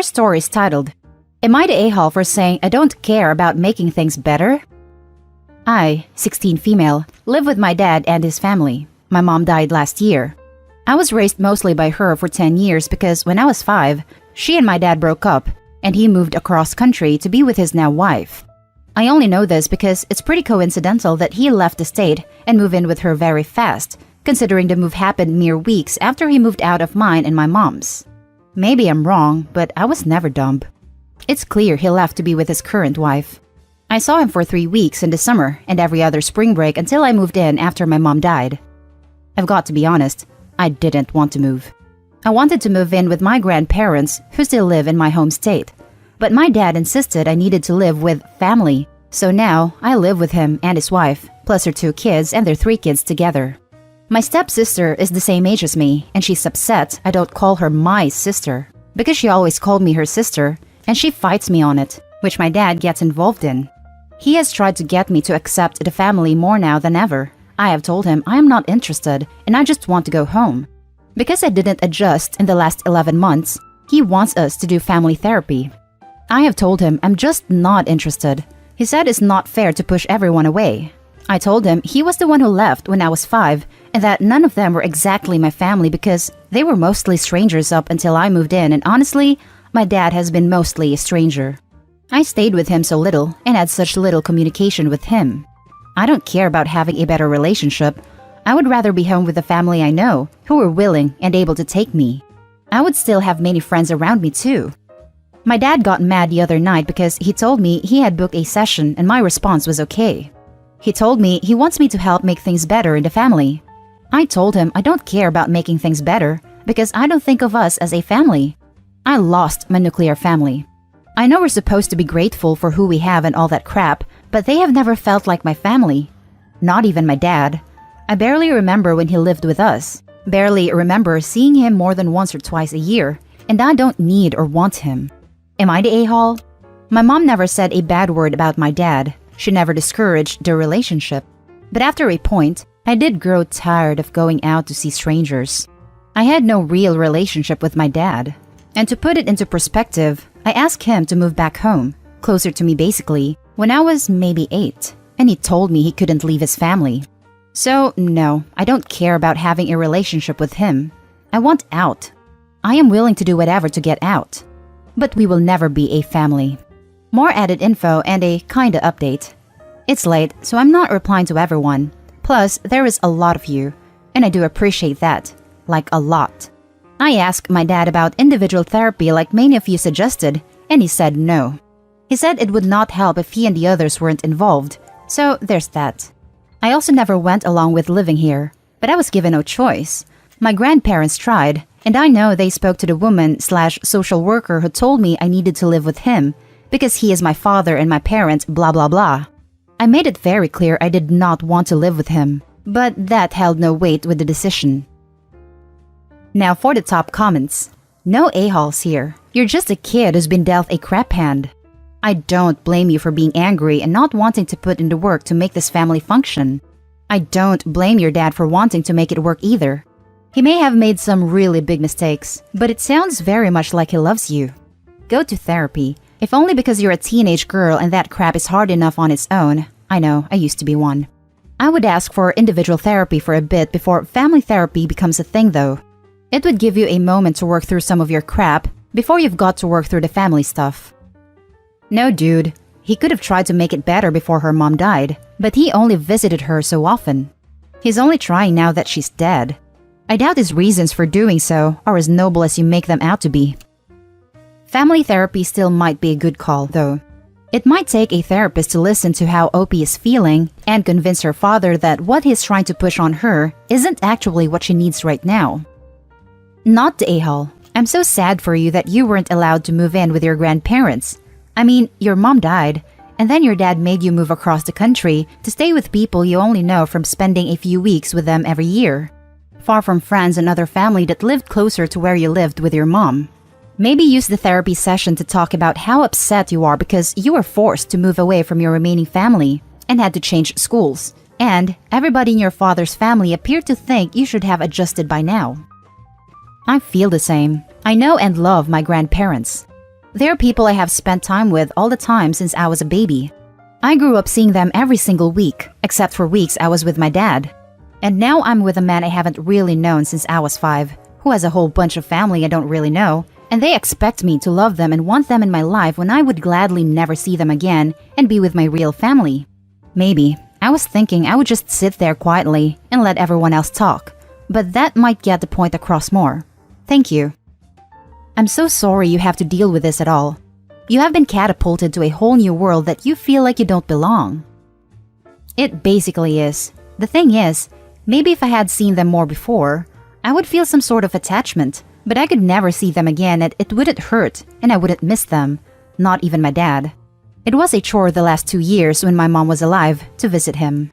first story is titled, Am I the a-hole for saying I don't care about making things better? I, 16 female, live with my dad and his family. My mom died last year. I was raised mostly by her for 10 years because when I was 5, she and my dad broke up and he moved across country to be with his now wife. I only know this because it's pretty coincidental that he left the state and moved in with her very fast, considering the move happened mere weeks after he moved out of mine and my mom's. Maybe I'm wrong, but I was never dumb. It's clear he left to be with his current wife. I saw him for 3 weeks in the summer and every other spring break until I moved in after my mom died. I've got to be honest, I didn't want to move. I wanted to move in with my grandparents who still live in my home state. But my dad insisted I needed to live with family, so now I live with him and his wife, plus her 2 kids and their 3 kids together. My stepsister is the same age as me, and she's upset I don't call her my sister, because she always called me her sister, and she fights me on it, which my dad gets involved in. He has tried to get me to accept the family more now than ever. I have told him I am not interested, and I just want to go home. Because I didn't adjust in the last 11 months, he wants us to do family therapy. I have told him I'm just not interested. He said it's not fair to push everyone away. I told him he was the one who left when I was 5 and that none of them were exactly my family because they were mostly strangers up until I moved in, and honestly, my dad has been mostly a stranger. I stayed with him so little and had such little communication with him. I don't care about having a better relationship. I would rather be home with the family I know who were willing and able to take me. I would still have many friends around me too. My dad got mad the other night because he told me he had booked a session and my response was okay. He told me he wants me to help make things better in the family. I told him I don't care about making things better because I don't think of us as a family. I lost my nuclear family. I know we're supposed to be grateful for who we have and all that crap, but they have never felt like my family. Not even my dad. I barely remember when he lived with us. Barely remember seeing him more than once or twice a year, and I don't need or want him. Am I the a-hole? My mom never said a bad word about my dad. She never discouraged the relationship. But after a point, I did grow tired of going out to see strangers. I had no real relationship with my dad. And to put it into perspective, I asked him to move back home, closer to me basically, when I was maybe 8, and he told me he couldn't leave his family. So no, I don't care about having a relationship with him. I want out. I am willing to do whatever to get out. But we will never be a family. More added info and a kinda update. It's late, so I'm not replying to everyone. Plus, there is a lot of you, and I do appreciate that. Like a lot. I asked my dad about individual therapy like many of you suggested, and he said no. He said it would not help if he and the others weren't involved, so there's that. I also never went along with living here, but I was given no choice. My grandparents tried, and I know they spoke to the woman/social worker who told me I needed to live with him because he is my father and my parent, blah blah blah. I made it very clear I did not want to live with him, but that held no weight with the decision. Now for the top comments. No a-holes here. You're just a kid who's been dealt a crap hand. I don't blame you for being angry and not wanting to put in the work to make this family function. I don't blame your dad for wanting to make it work either. He may have made some really big mistakes, but it sounds very much like he loves you. Go to therapy, if only because you're a teenage girl and that crap is hard enough on its own. I know, I used to be one. I would ask for individual therapy for a bit before family therapy becomes a thing though. It would give you a moment to work through some of your crap before you've got to work through the family stuff. No dude, he could have tried to make it better before her mom died, but he only visited her so often. He's only trying now that she's dead. I doubt his reasons for doing so are as noble as you make them out to be. Family therapy still might be a good call, though. It might take a therapist to listen to how OP is feeling and convince her father that what he's trying to push on her isn't actually what she needs right now. Not the a-hole. I'm so sad for you that you weren't allowed to move in with your grandparents. I mean, your mom died, and then your dad made you move across the country to stay with people you only know from spending a few weeks with them every year. Far from friends and other family that lived closer to where you lived with your mom. Maybe use the therapy session to talk about how upset you are because you were forced to move away from your remaining family and had to change schools, and everybody in your father's family appeared to think you should have adjusted by now. I feel the same. I know and love my grandparents. They are people I have spent time with all the time since I was a baby. I grew up seeing them every single week, except for weeks I was with my dad. And now I'm with a man I haven't really known since I was 5, who has a whole bunch of family I don't really know, and they expect me to love them and want them in my life when I would gladly never see them again and be with my real family. Maybe I was thinking I would just sit there quietly and let everyone else talk, but that might get the point across more. Thank you. I'm so sorry you have to deal with this at all. You have been catapulted to a whole new world that you feel like you don't belong. It basically is. The thing is, maybe if I had seen them more before, I would feel some sort of attachment, but I could never see them again and it wouldn't hurt and I wouldn't miss them, not even my dad. It was a chore the last 2 years when my mom was alive to visit him.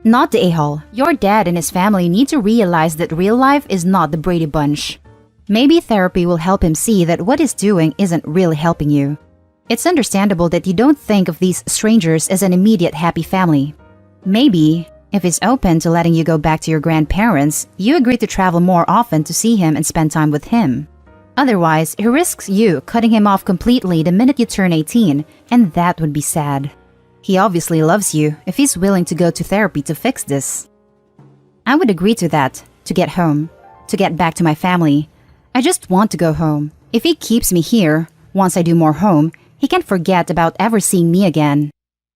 Not the a-hole. Your dad and his family need to realize that real life is not the Brady Bunch. Maybe therapy will help him see that what he's doing isn't really helping you. It's understandable that you don't think of these strangers as an immediate happy family. Maybe, if he's open to letting you go back to your grandparents, you agree to travel more often to see him and spend time with him. Otherwise, he risks you cutting him off completely the minute you turn 18, and that would be sad. He obviously loves you if he's willing to go to therapy to fix this. I would agree to that, to get home, to get back to my family. I just want to go home. If he keeps me here, once I do more home, he can forget about ever seeing me again.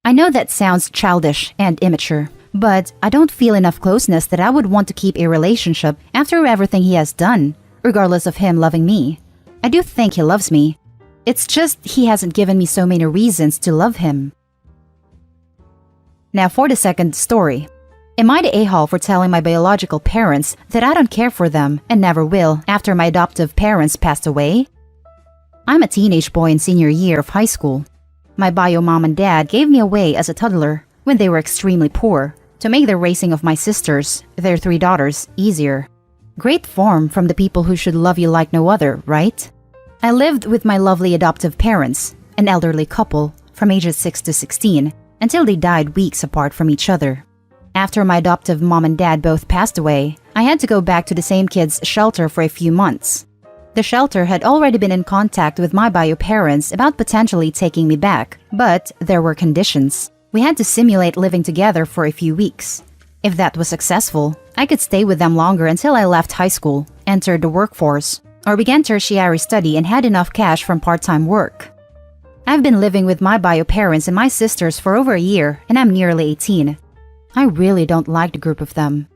I know that sounds childish and immature, but I don't feel enough closeness that I would want to keep a relationship after everything he has done, regardless of him loving me. I do think he loves me. It's just he hasn't given me so many reasons to love him. Now for the second story. Am I the a-hole for telling my biological parents that I don't care for them and never will after my adoptive parents passed away? I'm a teenage boy in senior year of high school. My bio mom and dad gave me away as a toddler when they were extremely poor to make the raising of my sisters, their 3 daughters, easier. Great form from the people who should love you like no other, right? I lived with my lovely adoptive parents, an elderly couple, from ages 6 to 16, until they died weeks apart from each other. After my adoptive mom and dad both passed away, I had to go back to the same kids' shelter for a few months. The shelter had already been in contact with my bio parents about potentially taking me back, but there were conditions. We had to simulate living together for a few weeks. If that was successful, I could stay with them longer until I left high school, entered the workforce, or began tertiary study and had enough cash from part-time work. I've been living with my bio parents and my sisters for over a year, and I'm nearly 18. I really don't like the group of them.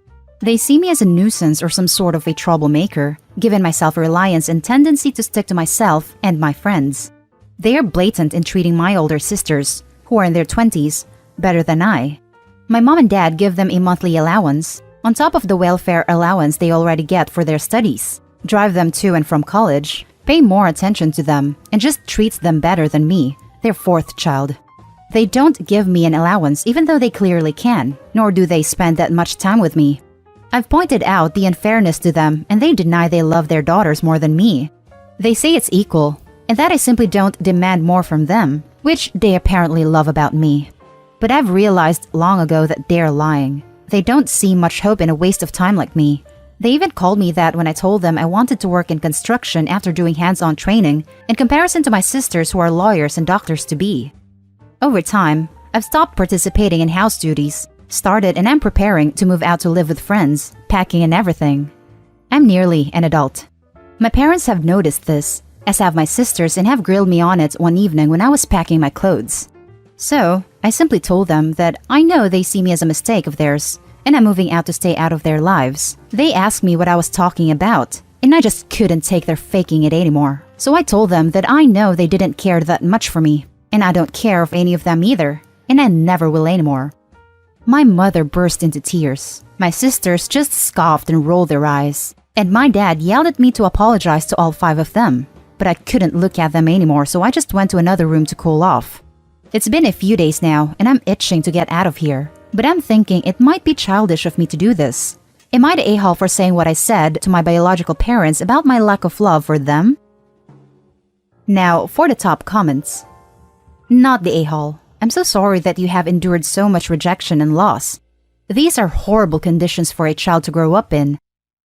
They see me as a nuisance or some sort of a troublemaker, given my self-reliance and tendency to stick to myself and my friends. They are blatant in treating my older sisters, who are in their 20s, better than I. My mom and dad give them a monthly allowance, on top of the welfare allowance they already get for their studies, drive them to and from college, pay more attention to them, and just treats them better than me, their 4th child. They don't give me an allowance even though they clearly can, nor do they spend that much time with me. I've pointed out the unfairness to them and they deny they love their daughters more than me. They say it's equal, and that I simply don't demand more from them, which they apparently love about me. But I've realized long ago that they're lying. They don't see much hope in a waste of time like me. They even called me that when I told them I wanted to work in construction after doing hands-on training, in comparison to my sisters who are lawyers and doctors-to-be. Over time, I've stopped participating in house duties, started and am preparing to move out to live with friends, packing and everything. I'm nearly an adult. My parents have noticed this, as have my sisters, and have grilled me on it one evening when I was packing my clothes. So, I simply told them that I know they see me as a mistake of theirs, and I'm moving out to stay out of their lives. They asked me what I was talking about, and I just couldn't take their faking it anymore. So I told them that I know they didn't care that much for me, and I don't care of any of them either, and I never will anymore. My mother burst into tears. My sisters just scoffed and rolled their eyes, and my dad yelled at me to apologize to all 5 of them. But I couldn't look at them anymore, so I just went to another room to cool off. It's been a few days now, and I'm itching to get out of here. But I'm thinking it might be childish of me to do this. Am I the a-hole for saying what I said to my biological parents about my lack of love for them? Now, for the top comments. Not the a-hole. I'm so sorry that you have endured so much rejection and loss. These are horrible conditions for a child to grow up in.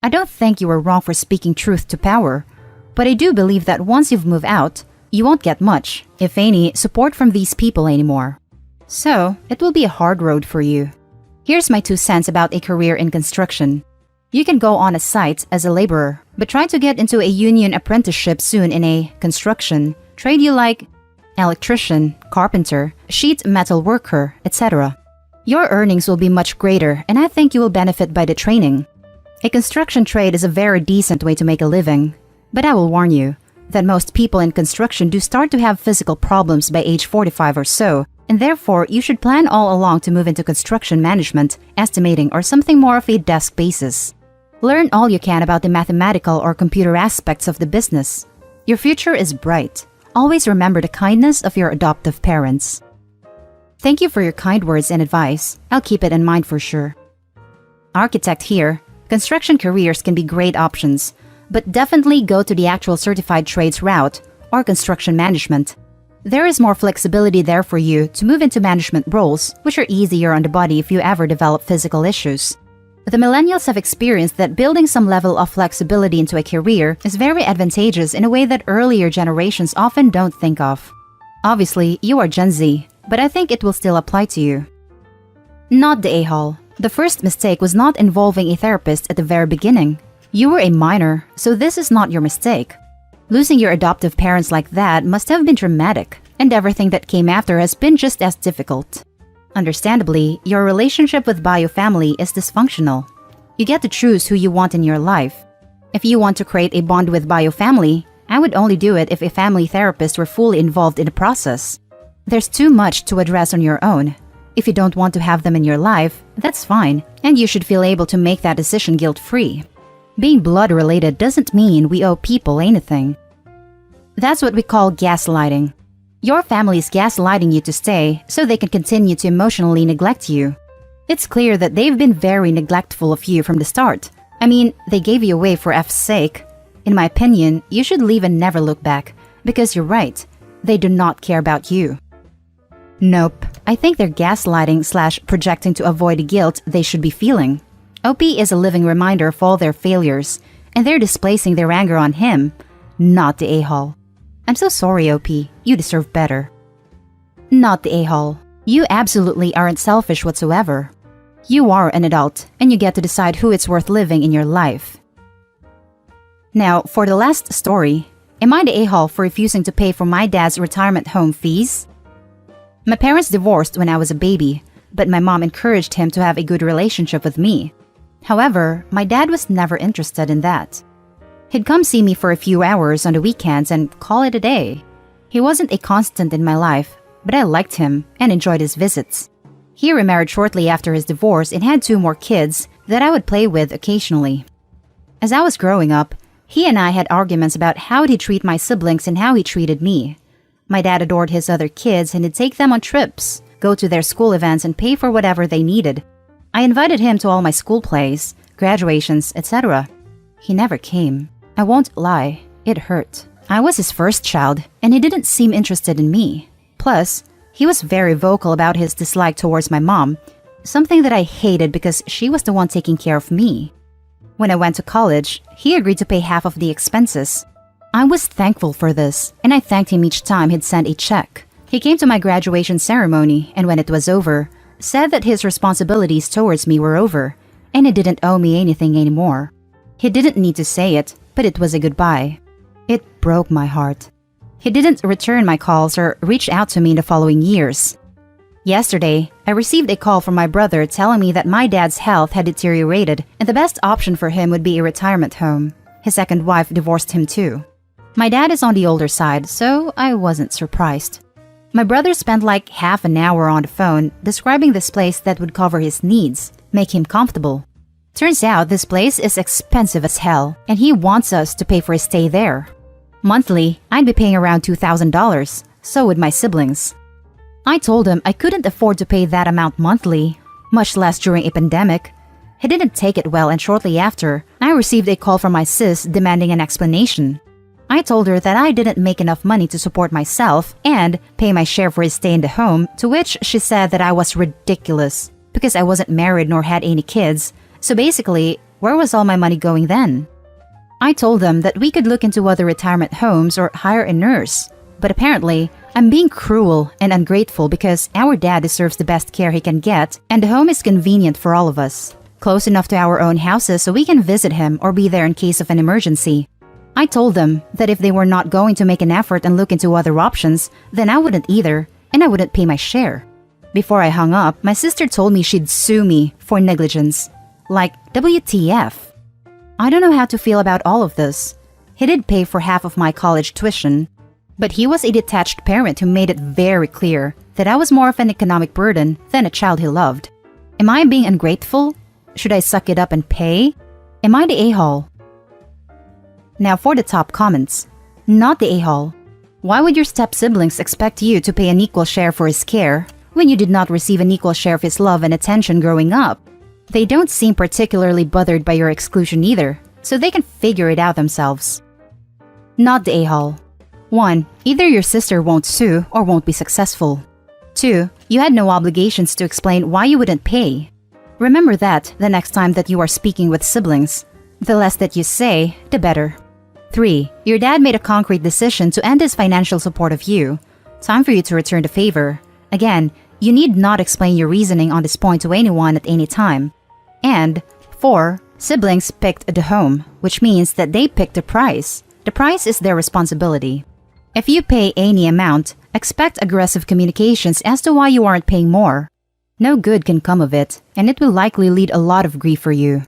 I don't think you were wrong for speaking truth to power, but I do believe that once you've moved out, You won't get much, if any, support from these people anymore. So, it will be a hard road for you. Here's my 2 cents about a career in construction. You can go on a site as a laborer, but try to get into a union apprenticeship soon in a construction trade you like: electrician, carpenter, sheet metal worker, etc. Your earnings will be much greater, and I think you will benefit by the training. A construction trade is a very decent way to make a living, but I will warn you that most people in construction do start to have physical problems by age 45 or so, and therefore you should plan all along to move into construction management, estimating, or something more of a desk basis. Learn all you can about the mathematical or computer aspects of the business. Your future is bright. Always remember the kindness of your adoptive parents. Thank you for your kind words and advice. I'll keep it in mind for sure. Architect here. Construction careers can be great options, but definitely go to the actual certified trades route or construction management. There is more flexibility there for you to move into management roles, which are easier on the body if you ever develop physical issues. The millennials have experienced that building some level of flexibility into a career is very advantageous in a way that earlier generations often don't think of. Obviously, you are Gen Z, but I think it will still apply to you. Not the a-hole. The first mistake was not involving a therapist at the very beginning. You were a minor, so this is not your mistake. Losing your adoptive parents like that must have been traumatic, and everything that came after has been just as difficult. Understandably, your relationship with bio family is dysfunctional. You get to choose who you want in your life. If you want to create a bond with bio family, I would only do it if a family therapist were fully involved in the process. There's too much to address on your own. If you don't want to have them in your life, that's fine, and you should feel able to make that decision guilt-free. Being blood-related doesn't mean we owe people anything. That's what we call gaslighting. Your family is gaslighting you to stay so they can continue to emotionally neglect you. It's clear that they've been very neglectful of you from the start. I mean, they gave you away for F's sake. In my opinion, you should leave and never look back, because you're right, they do not care about you. Nope, I think they're gaslighting/projecting to avoid the guilt they should be feeling. OP is a living reminder of all their failures, and they're displacing their anger on him, not the a-hole. I'm so sorry, OP. You deserve better. Not the a-hole. You absolutely aren't selfish whatsoever. You are an adult, and you get to decide who it's worth living in your life. Now, for the last story, am I the a-hole for refusing to pay for my dad's retirement home fees? My parents divorced when I was a baby, but my mom encouraged him to have a good relationship with me. However, my dad was never interested in that. He'd come see me for a few hours on the weekends and call it a day. He wasn't a constant in my life, but I liked him and enjoyed his visits. He remarried shortly after his divorce and had 2 more kids that I would play with occasionally. As I was growing up, he and I had arguments about how he'd treat my siblings and how he treated me. My dad adored his other kids and he'd take them on trips, go to their school events, and pay for whatever they needed. I invited him to all my school plays, graduations, etc. He never came. I won't lie, it hurt. I was his first child, and he didn't seem interested in me. Plus, he was very vocal about his dislike towards my mom, something that I hated because she was the one taking care of me. When I went to college, he agreed to pay half of the expenses. I was thankful for this, and I thanked him each time he'd send a check. He came to my graduation ceremony, and when it was over, said that his responsibilities towards me were over, and he didn't owe me anything anymore. He didn't need to say it, but it was a goodbye. It broke my heart. He didn't return my calls or reach out to me in the following years. Yesterday, I received a call from my brother telling me that my dad's health had deteriorated and the best option for him would be a retirement home. His second wife divorced him too. My dad is on the older side, so I wasn't surprised. My brother spent like half an hour on the phone describing this place that would cover his needs, make him comfortable. Turns out this place is expensive as hell, and he wants us to pay for his stay there. Monthly, I'd be paying around $2,000, so would my siblings. I told him I couldn't afford to pay that amount monthly, much less during a pandemic. He didn't take it well, and shortly after, I received a call from my sis demanding an explanation. I told her that I didn't make enough money to support myself and pay my share for his stay in the home, to which she said that I was ridiculous because I wasn't married nor had any kids. So basically, where was all my money going then? I told them that we could look into other retirement homes or hire a nurse. But apparently, I'm being cruel and ungrateful because our dad deserves the best care he can get, and the home is convenient for all of us. Close enough to our own houses so we can visit him or be there in case of an emergency. I told them that if they were not going to make an effort and look into other options, then I wouldn't either, and I wouldn't pay my share. Before I hung up, my sister told me she'd sue me for negligence. Like, WTF? I don't know how to feel about all of this. He did pay for half of my college tuition, but he was a detached parent who made it very clear that I was more of an economic burden than a child he loved. Am I being ungrateful? Should I suck it up and pay? Am I the a-hole? Now for the top comments. Not the a-hole. Why would your step-siblings expect you to pay an equal share for his care when you did not receive an equal share of his love and attention growing up? They don't seem particularly bothered by your exclusion either, so they can figure it out themselves. Not the a-hole. 1. Either your sister won't sue or won't be successful. 2. You had no obligations to explain why you wouldn't pay. Remember that the next time that you are speaking with siblings. The less that you say, the better. 3. Your dad made a concrete decision to end his financial support of you. Time for you to return the favor. Again, you need not explain your reasoning on this point to anyone at any time. And 4. Siblings picked the home, which means that they picked the price. The price is their responsibility. If you pay any amount, expect aggressive communications as to why you aren't paying more. No good can come of it, and it will likely lead a lot of grief for you.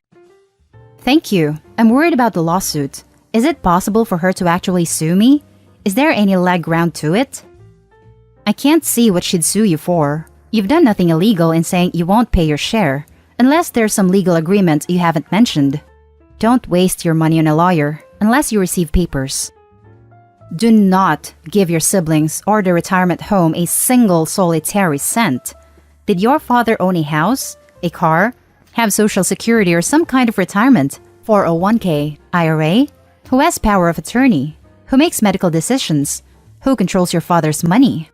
Thank you. I'm worried about the lawsuit. Is it possible for her to actually sue me? Is there any leg ground to it? I can't see what she'd sue you for. You've done nothing illegal in saying you won't pay your share, unless there's some legal agreement you haven't mentioned. Don't waste your money on a lawyer unless you receive papers. Do not give your siblings or the retirement home a single solitary cent. Did your father own a house, a car, have social security or some kind of retirement, 401k, IRA? Who has power of attorney? Who makes medical decisions? Who controls your father's money?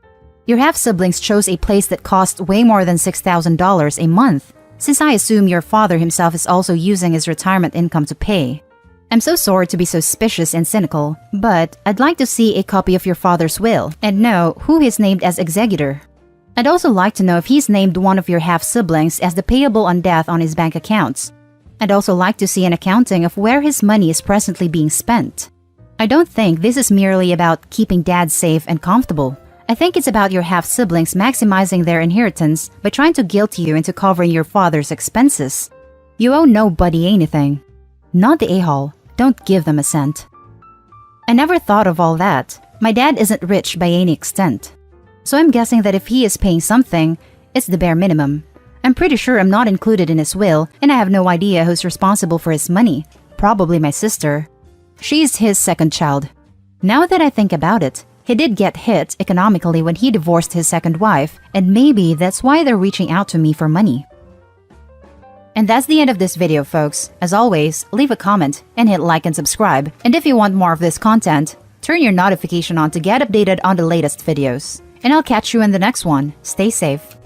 Your half-siblings chose a place that cost way more than $6,000 a month, since I assume your father himself is also using his retirement income to pay. I'm so sorry to be so suspicious and cynical, but I'd like to see a copy of your father's will and know who he's named as executor. I'd also like to know if he's named one of your half-siblings as the payable on death on his bank accounts. I'd also like to see an accounting of where his money is presently being spent. I don't think this is merely about keeping dad safe and comfortable. I think it's about your half-siblings maximizing their inheritance by trying to guilt you into covering your father's expenses. You owe nobody anything. Not the a-hole. Don't give them a cent. I never thought of all that. My dad isn't rich by any extent. So I'm guessing that if he is paying something, it's the bare minimum. I'm pretty sure I'm not included in his will, and I have no idea who's responsible for his money. Probably my sister. She's his second child. Now that I think about it, he did get hit economically when he divorced his second wife, and maybe that's why they're reaching out to me for money. And that's the end of this video, folks. As always, leave a comment and hit like and subscribe. And if you want more of this content, turn your notification on to get updated on the latest videos. And I'll catch you in the next one. Stay safe.